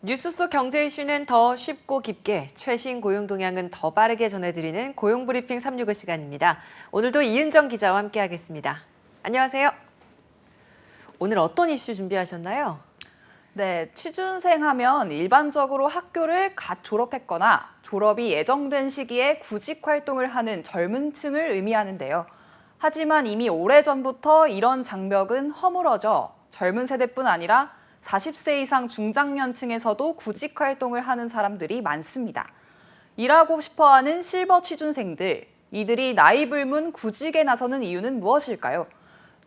뉴스 속 경제 이슈는 더 쉽고 깊게, 최신 고용 동향은 더 빠르게 전해드리는 고용브리핑 365 시간입니다. 오늘도 이은정 기자와 함께하겠습니다. 안녕하세요. 오늘 어떤 이슈 준비하셨나요? 네, 취준생 하면 일반적으로 학교를 갓 졸업했거나 졸업이 예정된 시기에 구직 활동을 하는 젊은 층을 의미하는데요. 하지만 이미 오래전부터 이런 장벽은 허물어져 젊은 세대뿐 아니라 40세 이상 중장년층에서도 구직 활동을 하는 사람들이 많습니다. 일하고 싶어하는 실버 취준생들, 이들이 나이 불문 구직에 나서는 이유는 무엇일까요?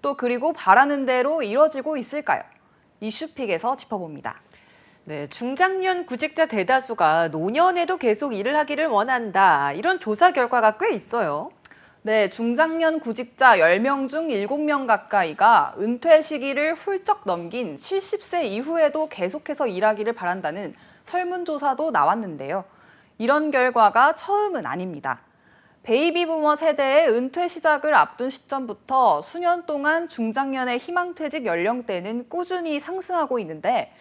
또 그리고 바라는 대로 이뤄지고 있을까요? 이슈픽에서 짚어봅니다. 네, 중장년 구직자 대다수가 노년에도 계속 일을 하기를 원한다. 이런 조사 결과가 꽤 있어요. 네, 중장년 구직자 10명 중 7명 가까이가 은퇴 시기를 훌쩍 넘긴 70세 이후에도 계속해서 일하기를 바란다는 설문조사도 나왔는데요. 이런 결과가 처음은 아닙니다. 베이비 부머 세대의 은퇴 시작을 앞둔 시점부터 수년 동안 중장년의 희망퇴직 연령대는 꾸준히 상승하고 있는데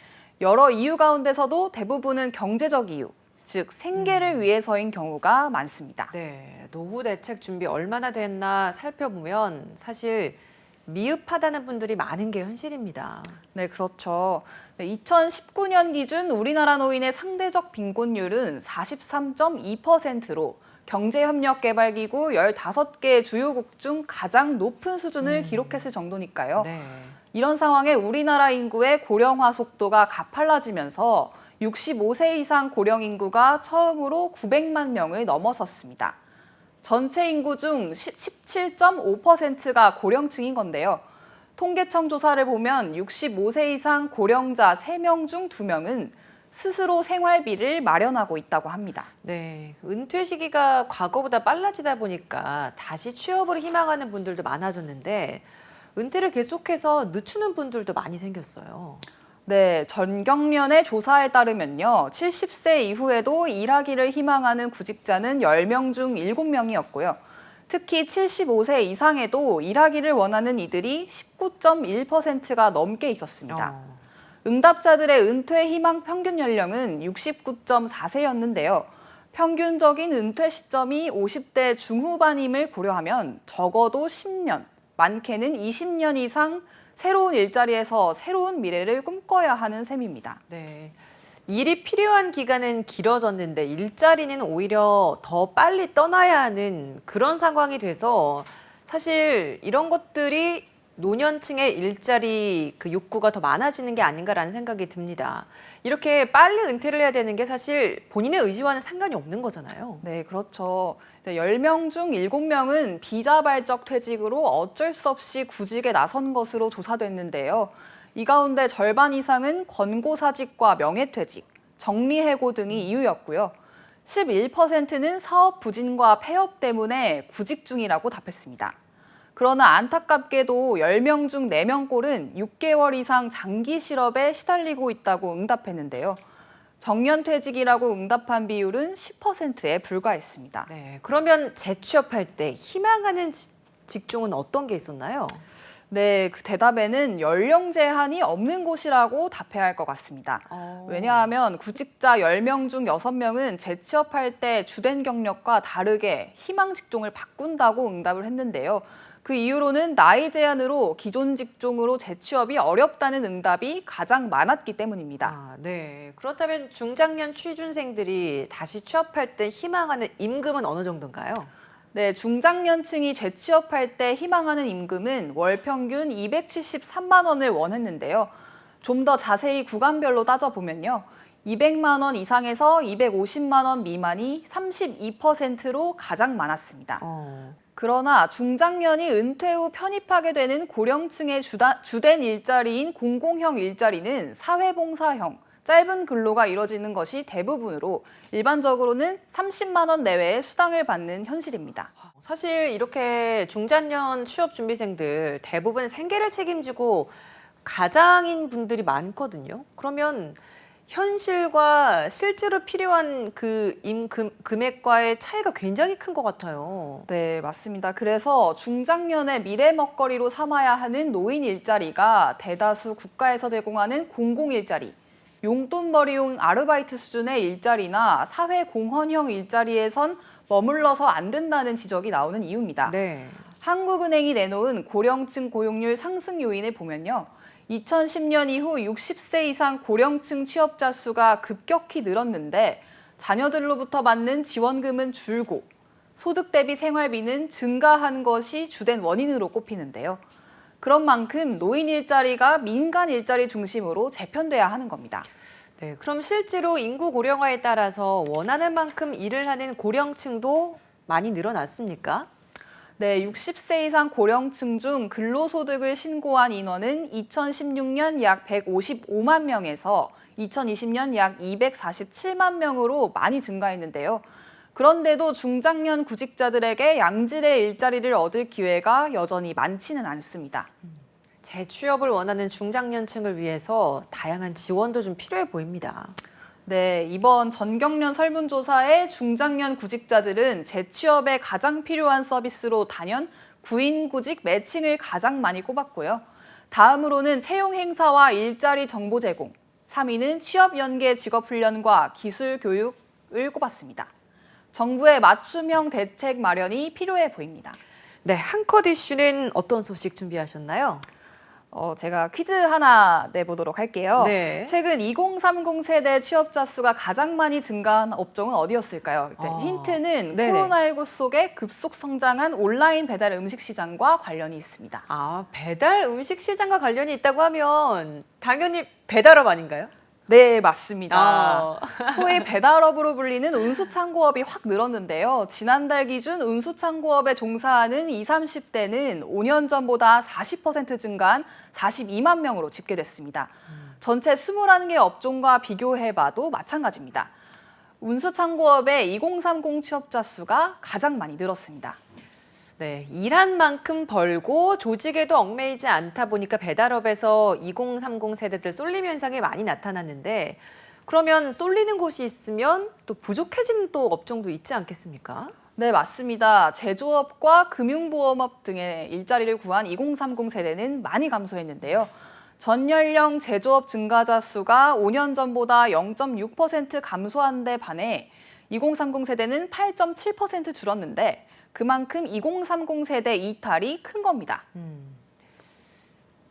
여러 이유 가운데서도 대부분은 경제적 이유, 즉 생계를 위해서인 경우가 많습니다. 네, 노후 대책 준비 얼마나 됐나 살펴보면 사실 미흡하다는 분들이 많은 게 현실입니다. 네, 그렇죠. 2019년 기준 우리나라 노인의 상대적 빈곤율은 43.2%로 경제협력개발기구 15개 주요국 중 가장 높은 수준을 기록했을 정도니까요. 네. 이런 상황에 우리나라 인구의 고령화 속도가 가팔라지면서 65세 이상 고령 인구가 처음으로 900만 명을 넘어섰습니다. 전체 인구 중 17.5%가 고령층인 건데요. 통계청 조사를 보면 65세 이상 고령자 3명 중 2명은 스스로 생활비를 마련하고 있다고 합니다. 네, 은퇴 시기가 과거보다 빨라지다 보니까 다시 취업을 희망하는 분들도 많아졌는데 은퇴를 계속해서 늦추는 분들도 많이 생겼어요. 네, 전경련의 조사에 따르면요. 70세 이후에도 일하기를 희망하는 구직자는 10명 중 7명이었고요. 특히 75세 이상에도 일하기를 원하는 이들이 19.1%가 넘게 있었습니다. 응답자들의 은퇴 희망 평균 연령은 69.4세였는데요. 평균적인 은퇴 시점이 50대 중후반임을 고려하면 적어도 10년, 많게는 20년 이상 새로운 일자리에서 새로운 미래를 꿈꿔야 하는 셈입니다. 네, 일이 필요한 기간은 길어졌는데 일자리는 오히려 더 빨리 떠나야 하는 그런 상황이 돼서 사실 이런 것들이 노년층의 일자리 그 욕구가 더 많아지는 게 아닌가라는 생각이 듭니다. 이렇게 빨리 은퇴를 해야 되는 게 사실 본인의 의지와는 상관이 없는 거잖아요. 네, 그렇죠. 10명 중 7명은 비자발적 퇴직으로 어쩔 수 없이 구직에 나선 것으로 조사됐는데요. 이 가운데 절반 이상은 권고사직과 명예퇴직, 정리해고 등이 이유였고요. 11%는 사업 부진과 폐업 때문에 구직 중이라고 답했습니다. 그러나 안타깝게도 10명 중 4명꼴은 6개월 이상 장기 실업에 시달리고 있다고 응답했는데요. 정년퇴직이라고 응답한 비율은 10%에 불과했습니다. 네, 그러면 재취업할 때 희망하는 직종은 어떤 게 있었나요? 네, 그 대답에는 연령 제한이 없는 곳이라고 답해야 할 것 같습니다. 왜냐하면 구직자 10명 중 6명은 재취업할 때 주된 경력과 다르게 희망 직종을 바꾼다고 응답을 했는데요. 그 이유로는 나이 제한으로 기존 직종으로 재취업이 어렵다는 응답이 가장 많았기 때문입니다. 네. 그렇다면 중장년 취준생들이 다시 취업할 때 희망하는 임금은 어느 정도인가요? 네, 중장년층이 재취업할 때 희망하는 임금은 월 평균 273만 원을 원했는데요. 좀 더 자세히 구간별로 따져보면요. 200만 원 이상에서 250만 원 미만이 32%로 가장 많았습니다. 그러나 중장년이 은퇴 후 편입하게 되는 고령층의 주된 일자리인 공공형 일자리는 사회봉사형, 짧은 근로가 이뤄지는 것이 대부분으로 일반적으로는 30만 원 내외의 수당을 받는 현실입니다. 사실 이렇게 중장년 취업 준비생들 대부분 생계를 책임지고 가장인 분들이 많거든요. 그러면 현실과 실제로 필요한 그 금액과의 차이가 굉장히 큰 것 같아요. 네, 맞습니다. 그래서 중장년의 미래 먹거리로 삼아야 하는 노인 일자리가 대다수 국가에서 제공하는 공공 일자리, 용돈벌이용 아르바이트 수준의 일자리나 사회 공헌형 일자리에선 머물러서 안 된다는 지적이 나오는 이유입니다. 네. 한국은행이 내놓은 고령층 고용률 상승 요인을 보면요. 2010년 이후 60세 이상 고령층 취업자 수가 급격히 늘었는데 자녀들로부터 받는 지원금은 줄고 소득 대비 생활비는 증가한 것이 주된 원인으로 꼽히는데요. 그런 만큼 노인 일자리가 민간 일자리 중심으로 재편돼야 하는 겁니다. 네, 그럼 실제로 인구 고령화에 따라서 원하는 만큼 일을 하는 고령층도 많이 늘어났습니까? 네, 60세 이상 고령층 중 근로소득을 신고한 인원은 2016년 약 155만 명에서 2020년 약 247만 명으로 많이 증가했는데요. 그런데도 중장년 구직자들에게 양질의 일자리를 얻을 기회가 여전히 많지는 않습니다. 재취업을 원하는 중장년층을 위해서 다양한 지원도 좀 필요해 보입니다. 네, 이번 전경련 설문조사에 중장년 구직자들은 재취업에 가장 필요한 서비스로 단연 구인구직 매칭을 가장 많이 꼽았고요. 다음으로는 채용 행사와 일자리 정보 제공, 3위는 취업 연계 직업 훈련과 기술 교육을 꼽았습니다. 정부의 맞춤형 대책 마련이 필요해 보입니다. 네, 한컷 이슈는 어떤 소식 준비하셨나요? 제가 퀴즈 하나 내보도록 할게요. 네. 최근 2030 세대 취업자 수가 가장 많이 증가한 업종은 어디였을까요? 힌트는 네네. 코로나19 속에 급속 성장한 온라인 배달 음식 시장과 관련이 있습니다. 아, 배달 음식 시장과 관련이 있다고 하면 당연히 배달업 아닌가요? 네, 맞습니다. 아. 소위 배달업으로 불리는 운수창고업이 확 늘었는데요. 지난달 기준 운수창고업에 종사하는 20, 30대는 5년 전보다 40% 증가한 42만 명으로 집계됐습니다. 전체 21개 업종과 비교해봐도 마찬가지입니다. 운수창고업의 2030 취업자 수가 가장 많이 늘었습니다. 네, 일한 만큼 벌고 조직에도 얽매이지 않다 보니까 배달업에서 2030 세대들 쏠림 현상이 많이 나타났는데 그러면 쏠리는 곳이 있으면 또 부족해지는 또 업종도 있지 않겠습니까? 네, 맞습니다. 제조업과 금융보험업 등의 일자리를 구한 2030 세대는 많이 감소했는데요. 전 연령 제조업 증가자 수가 5년 전보다 0.6% 감소한 데 반해 2030 세대는 8.7% 줄었는데 그만큼 2030 세대 이탈이 큰 겁니다.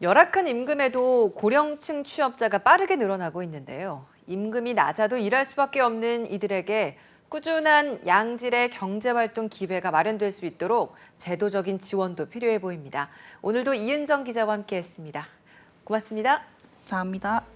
열악한 임금에도 고령층 취업자가 빠르게 늘어나고 있는데요. 임금이 낮아도 일할 수밖에 없는 이들에게 꾸준한 양질의 경제활동 기회가 마련될 수 있도록 제도적인 지원도 필요해 보입니다. 오늘도 이은정 기자와 함께했습니다. 고맙습니다. 감사합니다.